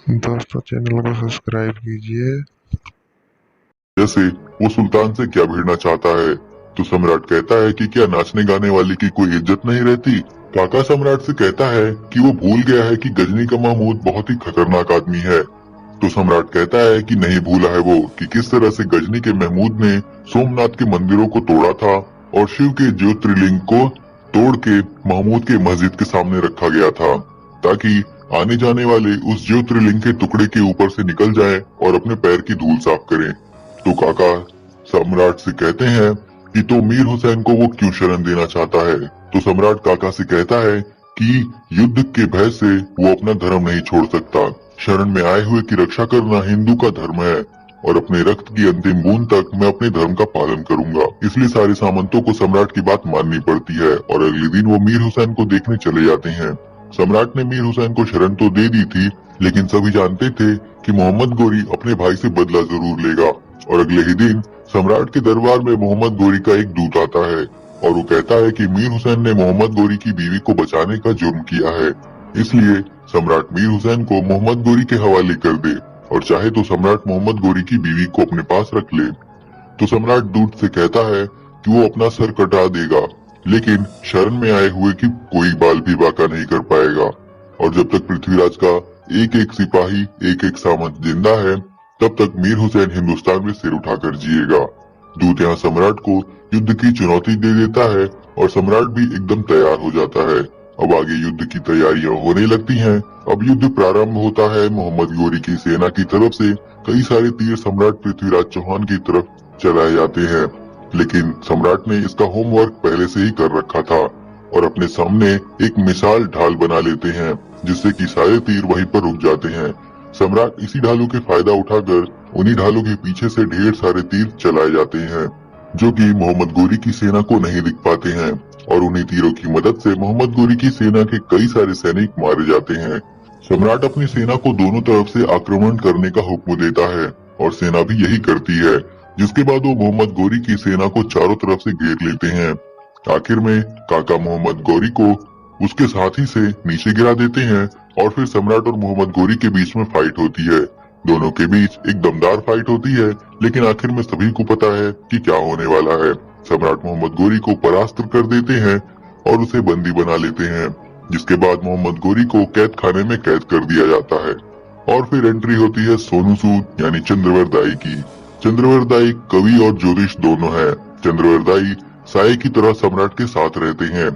दोस्तों चैनल को सब्सक्राइब कीजिए। जैसे वो सुल्तान से क्या भिड़ना चाहता है तो सम्राट कहता है कि क्या नाचने गाने वाली की कोई इज्जत नहीं रहती। काका सम्राट से कहता है कि वो भूल गया है कि गजनी का महमूद बहुत ही खतरनाक आदमी है। तो सम्राट कहता है कि नहीं भूला है वो कि किस तरह से गजनी के महमूद ने सोमनाथ के मंदिरों को तोड़ा था और शिव के ज्योतिर्लिंग को तोड़ के महमूद के मस्जिद के सामने रखा गया था ताकि आने जाने वाले उस ज्योतिर्लिंग के टुकड़े के ऊपर से निकल जाएं और अपने पैर की धूल साफ करें। तो काका सम्राट से कहते हैं कि तो मीर हुसैन को वो क्यों शरण देना चाहता है। तो सम्राट काका से कहता है कि युद्ध के भय से वो अपना धर्म नहीं छोड़ सकता। शरण में आए हुए की रक्षा करना हिंदू का धर्म है और अपने रक्त की अंतिम बूंद तक मैं अपने धर्म का पालन करूंगा। इसलिए सारे सामंतों को सम्राट की बात माननी पड़ती है और अगले दिन वो मीर हुसैन को देखने चले जाते हैं। सम्राट ने मीर हुसैन को शरण तो दे दी थी, लेकिन सभी जानते थे कि मोहम्मद गोरी अपने भाई से बदला जरूर लेगा। और अगले ही दिन सम्राट के दरबार में मोहम्मद गोरी का एक दूत आता है और वो कहता है कि मीर हुसैन ने मोहम्मद गोरी की बीवी को बचाने का जुर्म किया है, इसलिए सम्राट मीर हुसैन को मोहम्मद गोरी के हवाले कर दे और चाहे तो सम्राट मोहम्मद गोरी की बीवी को अपने पास रख ले। तो सम्राट दूत से कहता है कि वो अपना सर कटा देगा, लेकिन शरण में आए हुए की कोई बाल भी बाका नहीं कर पाएगा। और जब तक पृथ्वीराज का एक एक सिपाही एक एक सामंत जिंदा है तब तक मीर हुसैन हिंदुस्तान में सिर उठाकर जिएगा। दूत यहाँ सम्राट को युद्ध की चुनौती दे देता है और सम्राट भी एकदम तैयार हो जाता है। अब आगे युद्ध की तैयारियां होने लगती हैं। अब युद्ध प्रारंभ होता है। मोहम्मद गोरी की सेना की तरफ से कई सारे तीर सम्राट पृथ्वीराज चौहान की तरफ चलाए जाते हैं, लेकिन सम्राट ने इसका होमवर्क पहले से ही कर रखा था और अपने सामने एक मिसाल ढाल बना लेते हैं जिससे कि सारे तीर वहीं पर रुक जाते हैं। सम्राट इसी ढालों के फायदा उठाकर उन्हीं ढालों के पीछे से ढेर सारे तीर चलाए जाते हैं जो कि मोहम्मद गोरी की सेना को नहीं दिख पाते हैं और उन्हीं तीरों की मदद से मोहम्मद गोरी की सेना के कई सारे सैनिक मारे जाते हैं। सम्राट अपनी सेना को दोनों तरफ से आक्रमण करने का हुक्म देता है और सेना भी यही करती है, जिसके बाद वो मोहम्मद गोरी की सेना को चारों तरफ से घेर लेते हैं। आखिर में काका मोहम्मद गोरी को उसके साथी से नीचे गिरा देते हैं और फिर सम्राट और मोहम्मद गोरी के बीच में फाइट होती है। दोनों के बीच एक दमदार फाइट होती है, लेकिन आखिर में सभी को पता है कि क्या होने वाला है। सम्राट मोहम्मद गोरी को परास्त कर देते हैं और उसे बंदी बना लेते हैं, जिसके बाद मोहम्मद गोरी को कैद खाने में कैद कर दिया जाता है। और फिर एंट्री होती है सोनू सूद यानी चंद्रवर दाई की। चंद्रवर दाई कवि और ज्योतिष दोनों है। चंद्रवर दाई साये की तरह सम्राट के साथ रहते हैं।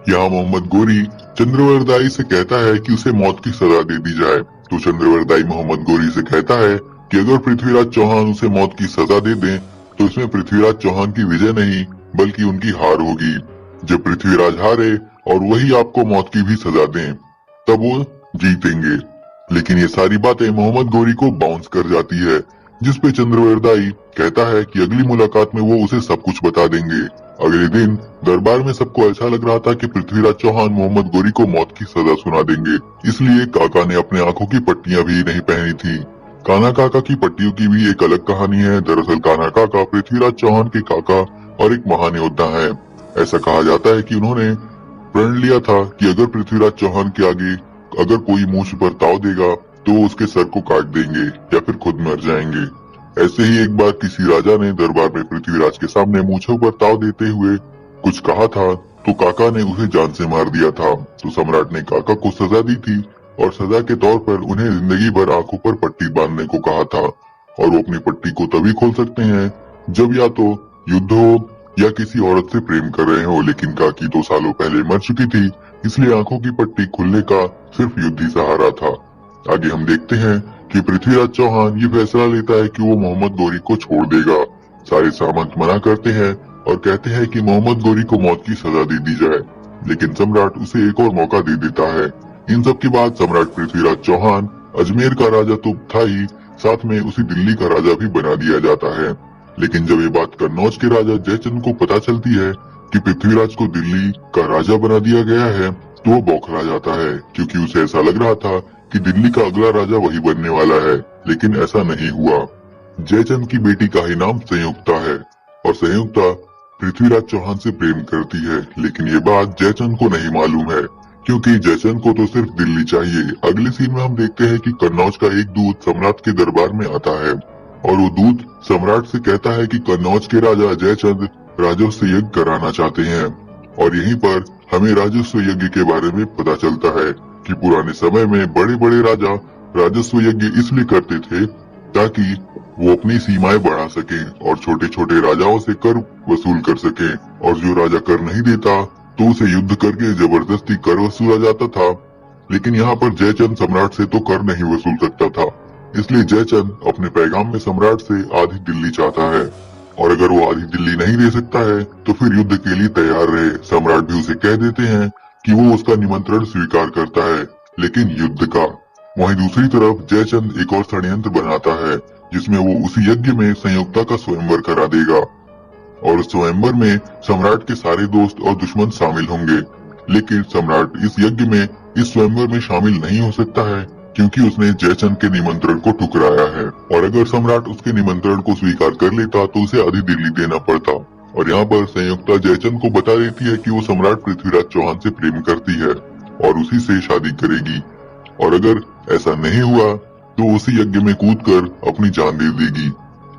यहाँ मोहम्मद गोरी चंद्रवर दाई से कहता है कि उसे मौत की सजा दे दी जाए। तो चंद्रवर दाई मोहम्मद गोरी से कहता है कि अगर पृथ्वीराज चौहान उसे मौत की सजा दे दें तो इसमें पृथ्वीराज चौहान की विजय नहीं बल्कि उनकी हार होगी। जब पृथ्वीराज हारे और वही आपको मौत की भी सजा दें तब वो जीतेंगे। लेकिन ये सारी बातें मोहम्मद गोरी को बाउंस कर जाती है, जिसपे चंद्रवर दाई कहता है कि अगली मुलाकात में वो उसे सब कुछ बता देंगे। अगले दिन दरबार में सबको ऐसा लग रहा था कि पृथ्वीराज चौहान मोहम्मद गोरी को मौत की सजा सुना देंगे, इसलिए काका ने अपने आंखों की पट्टियां भी नहीं पहनी थी। कान्हा काका की पट्टियों की भी एक अलग कहानी है। दरअसल कान्हा काका पृथ्वीराज चौहान के काका और एक महान योद्धा है। ऐसा कहा जाता है कि उन्होंने प्रण लिया था कि अगर पृथ्वीराज चौहान के आगे अगर कोई मूंछ पर ताव देगा तो उसके सर को काट देंगे या फिर खुद मर जाएंगे। ऐसे ही एक बार किसी राजा ने दरबार में पृथ्वीराज के सामने मूंछों पर ताव देते हुए कुछ कहा था तो काका ने उसे जान से मार दिया था। तो सम्राट ने काका को सजा दी थी और सजा के तौर पर उन्हें जिंदगी भर आंखों पर पट्टी बांधने को कहा था। और वो अपनी पट्टी को तभी खोल सकते हैं जब या तो युद्ध हो या किसी औरत से प्रेम कर रहे हो, लेकिन काकी 2 सालों पहले मर चुकी थी, इसलिए आंखों की पट्टी खुलने का सिर्फ युद्ध ही सहारा था। आगे हम देखते हैं कि पृथ्वीराज चौहान ये फैसला लेता है कि वो मोहम्मद गोरी को छोड़ देगा। सारे सामंत मना करते हैं और कहते हैं कि मोहम्मद गोरी को मौत की सजा दे दी जाए, लेकिन सम्राट उसे एक और मौका दे देता है। इन सब के बाद सम्राट पृथ्वीराज चौहान अजमेर का राजा तो था ही, साथ में उसे दिल्ली का राजा भी बना दिया जाता है। लेकिन जब ये बात कन्नौज के राजा जयचंद को पता चलती है कि पृथ्वीराज को दिल्ली का राजा बना दिया गया है तो वो बौखला जाता है, क्योंकि उसे ऐसा लग रहा था कि दिल्ली का अगला राजा वही बनने वाला है, लेकिन ऐसा नहीं हुआ। जयचंद की बेटी का ही नाम संयुक्ता है और संयुक्ता पृथ्वीराज चौहान से प्रेम करती है, लेकिन ये बात जयचंद को नहीं मालूम है क्योंकि जयचंद को तो सिर्फ दिल्ली चाहिए। अगले सीन में हम देखते हैं कि कन्नौज का एक दूत सम्राट के दरबार में आता है और वो दूत सम्राट से कहता है कि कन्नौज के राजा जयचंद राजस्व यज्ञ कराना चाहते हैं। और यहीं पर हमें राजस्व यज्ञ के बारे में पता चलता है कि पुराने समय में बड़े बड़े राजा राजस्व यज्ञ इसलिए करते थे ताकि वो अपनी सीमाएं बढ़ा सके और छोटे छोटे राजाओं से कर वसूल कर सके। और जो राजा कर नहीं देता तो उसे युद्ध करके जबरदस्ती कर वसूला जाता था। लेकिन यहाँ पर जयचंद सम्राट से तो कर नहीं वसूल सकता था, इसलिए जयचंद अपने पैगाम में सम्राट से आधी दिल्ली चाहता है। और अगर वो आधी दिल्ली नहीं दे सकता है तो फिर युद्ध के लिए तैयार रहे। सम्राट भी उसे कह देते हैं कि वो उसका निमंत्रण स्वीकार करता है, लेकिन युद्ध का। वहीं दूसरी तरफ जयचंद एक और षड्यंत्र बनाता है जिसमें वो उसी यज्ञ में संयुक्ता का स्वयंवर करा देगा और उस स्वयंवर में सम्राट के सारे दोस्त और दुश्मन शामिल होंगे। लेकिन सम्राट इस यज्ञ में इस स्वयंवर में शामिल नहीं हो सकता है क्योंकि उसने जयचंद के निमंत्रण को ठुकराया है। और अगर सम्राट उसके निमंत्रण को स्वीकार कर लेता तो उसे आधी दिल्ली देना पड़ता। और यहाँ पर संयुक्ता जयचंद को बता देती है कि वो सम्राट पृथ्वीराज चौहान से प्रेम करती है और उसी से शादी करेगी। और अगर ऐसा नहीं हुआ तो उसी यज्ञ में कूदकर अपनी जान दे देगी।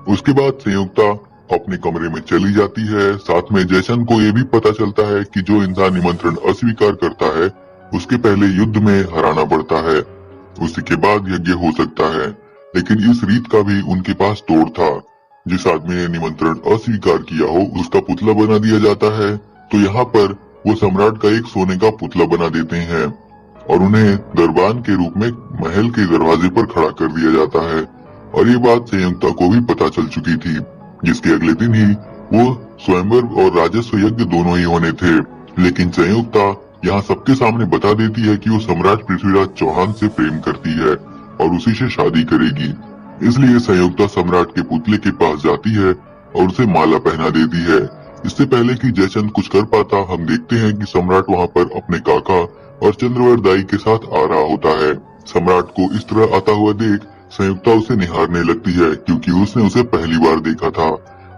उसके बाद संयुक्ता अपने कमरे में चली जाती है। साथ में जयचंद को ये भी पता चलता है कि जो इंसान निमंत्रण अस्वीकार करता है उसके पहले युद्ध में हराना पड़ता है, उसी के बाद यज्ञ हो सकता है। लेकिन इस रीत का भी उनके पास तोड़ था। जिस आदमी ने निमंत्रण अस्वीकार किया हो उसका पुतला बना दिया जाता है। तो यहाँ पर वो सम्राट का एक सोने का पुतला बना देते हैं और उन्हें दरबान के रूप में महल के दरवाजे पर खड़ा कर दिया जाता है। और ये बात संयुक्ता को भी पता चल चुकी थी, जिसके अगले दिन ही वो स्वयंवर और राजस्व यज्ञ दोनों ही होने थे। लेकिन संयुक्ता यहाँ सबके सामने बता देती है कि वो सम्राट पृथ्वीराज चौहान से प्रेम करती है और उसी से शादी करेगी। इसलिए संयुक्ता सम्राट के पुतले के पास जाती है और उसे माला पहना देती है। इससे पहले कि जयचंद कुछ कर पाता, हम देखते हैं कि सम्राट वहाँ पर अपने काका और चंद्रवर दाई के साथ आ रहा होता है। सम्राट को इस तरह आता हुआ देख संयुक्ता उसे निहारने लगती है क्योंकि उसने उसे पहली बार देखा था।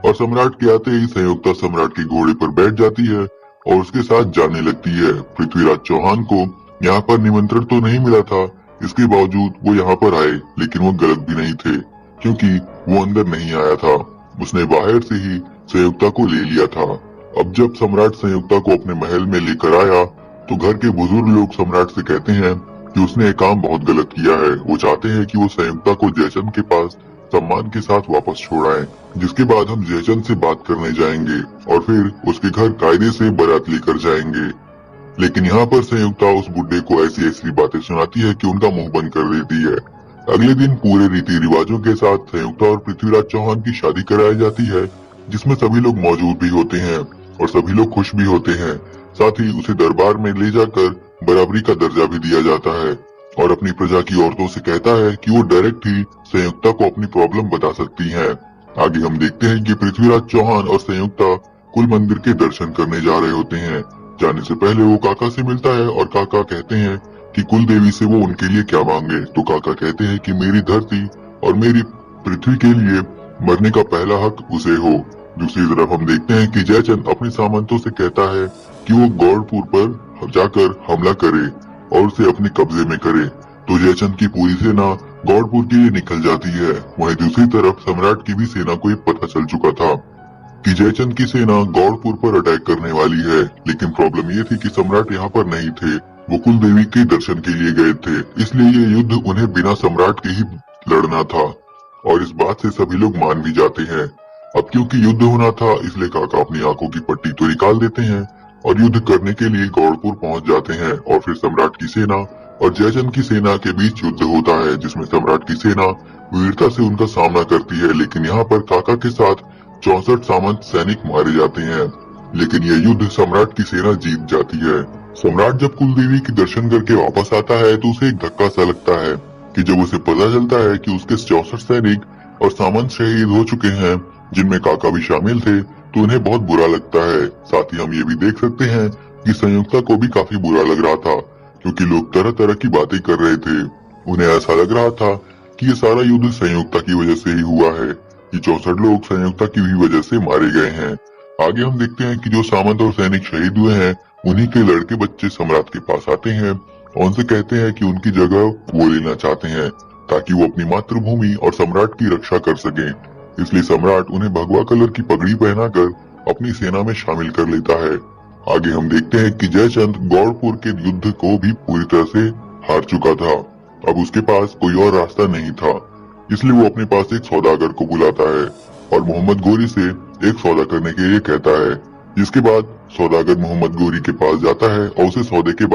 और सम्राट के आते ही संयुक्ता सम्राट के घोड़े पर बैठ जाती है और उसके साथ जाने लगती है। पृथ्वीराज चौहान को यहाँ पर निमंत्रण तो नहीं मिला था, इसके बावजूद वो यहाँ पर आए, लेकिन वो गलत भी नहीं थे क्योंकि वो अंदर नहीं आया था, उसने बाहर से ही संयुक्ता को ले लिया था। अब जब सम्राट संयुक्ता को अपने महल में लेकर आया तो घर के बुजुर्ग लोग सम्राट से कहते हैं कि उसने एक काम बहुत गलत किया है। वो चाहते हैं कि वो संयुक्ता को जयचंद के पास सम्मान के साथ वापस छोड़ाएं, जिसके बाद हम जयचंद से बात करने जाएंगे और फिर उसके घर कायदे से बारात लेकर जाएंगे। लेकिन यहाँ पर संयुक्ता उस बुड्ढे को ऐसी ऐसी बातें सुनाती है कि उनका मुंह बंद कर देती है। अगले दिन पूरे रीति रिवाजों के साथ संयुक्ता और पृथ्वीराज चौहान की शादी कराई जाती है, जिसमें सभी लोग मौजूद भी होते हैं और सभी लोग खुश भी होते हैं। साथ ही उसे दरबार में ले जाकर बराबरी का दर्जा भी दिया जाता है और अपनी प्रजा की औरतों से कहता है कि वो डायरेक्ट ही संयुक्ता को अपनी प्रॉब्लम बता सकती हैं। आगे हम देखते हैं कि पृथ्वीराज चौहान और संयुक्ता कुल मंदिर के दर्शन करने जा रहे होते हैं। जाने से पहले वो काका से मिलता है और काका कहते हैं कि कुल देवी से वो उनके लिए क्या मांगे। तो काका कहते हैं कि मेरी धरती और मेरी पृथ्वी के लिए मरने का पहला हक उसे हो। दूसरी तरफ हम देखते हैं कि जयचंद अपने सामंतों से कहता है कि वो गौड़पुर पर जाकर हमला करे और उसे अपने कब्जे में करे। तो जयचंद की पूरी सेना गौड़पुर के लिए निकल जाती है। वहीं दूसरी तरफ सम्राट की भी सेना को पता चल चुका था कि जयचंद की सेना गौड़पुर पर अटैक करने वाली है। लेकिन प्रॉब्लम ये थी कि सम्राट यहाँ पर नहीं थे, वो कुल देवी के दर्शन के लिए गए थे, इसलिए ये युद्ध उन्हें बिना सम्राट के ही लड़ना था और इस बात से सभी लोग मान भी जाते हैं। अब क्योंकि युद्ध होना था इसलिए काका अपनी आंखों की पट्टी तो निकाल देते हैं और युद्ध करने के लिए गौड़पुर पहुंच जाते हैं। और फिर सम्राट की सेना और जयचंद की सेना के बीच युद्ध होता है, जिसमें सम्राट की सेना वीरता से उनका सामना करती है। लेकिन यहाँ पर काका के साथ 64 सामंत सैनिक मारे जाते हैं। लेकिन यह युद्ध सम्राट की सेना जीत जाती है। सम्राट जब कुलदेवी के दर्शन करके वापस आता है तो उसे एक धक्का सा लगता है कि जब उसे पता चलता है कि उसके 64 सैनिक और सामंत शहीद हो चुके हैं, जिनमें काका भी शामिल थे, तो उन्हें बहुत बुरा लगता है। साथ ही हम ये भी देख सकते हैं कि संयुक्ता को भी काफी बुरा लग रहा था क्योंकि लोग तरह तरह की बातें कर रहे थे। उन्हें ऐसा लग रहा था कि ये सारा युद्ध संयुक्ता की वजह से ही हुआ है, कि 64 लोग संयुक्ता की भी वजह से मारे गए हैं। आगे हम देखते हैं कि जो सामंत और सैनिक शहीद हुए हैं उन्हीं के लड़के बच्चे सम्राट के पास आते हैं और उनसे कहते हैं कि उनकी जगह वो लेना चाहते हैं ताकि वो अपनी मातृभूमि और सम्राट की रक्षा कर सकें। इसलिए सम्राट उन्हें भगवा कलर की पगड़ी पहनाकर अपनी सेना में शामिल कर लेता है। आगे हम देखते हैं कि जयचंद गौड़पुर के युद्ध को भी पूरी तरह से हार चुका था। अब उसके पास कोई और रास्ता नहीं था, इसलिए वो अपने पास एक सौदागर को बुलाता है और मोहम्मद गोरी से एक सौदा करने के लिए कहता है। जिसके बाद सौदागर मोहम्मद गोरी के पास जाता है और उसे सौदे के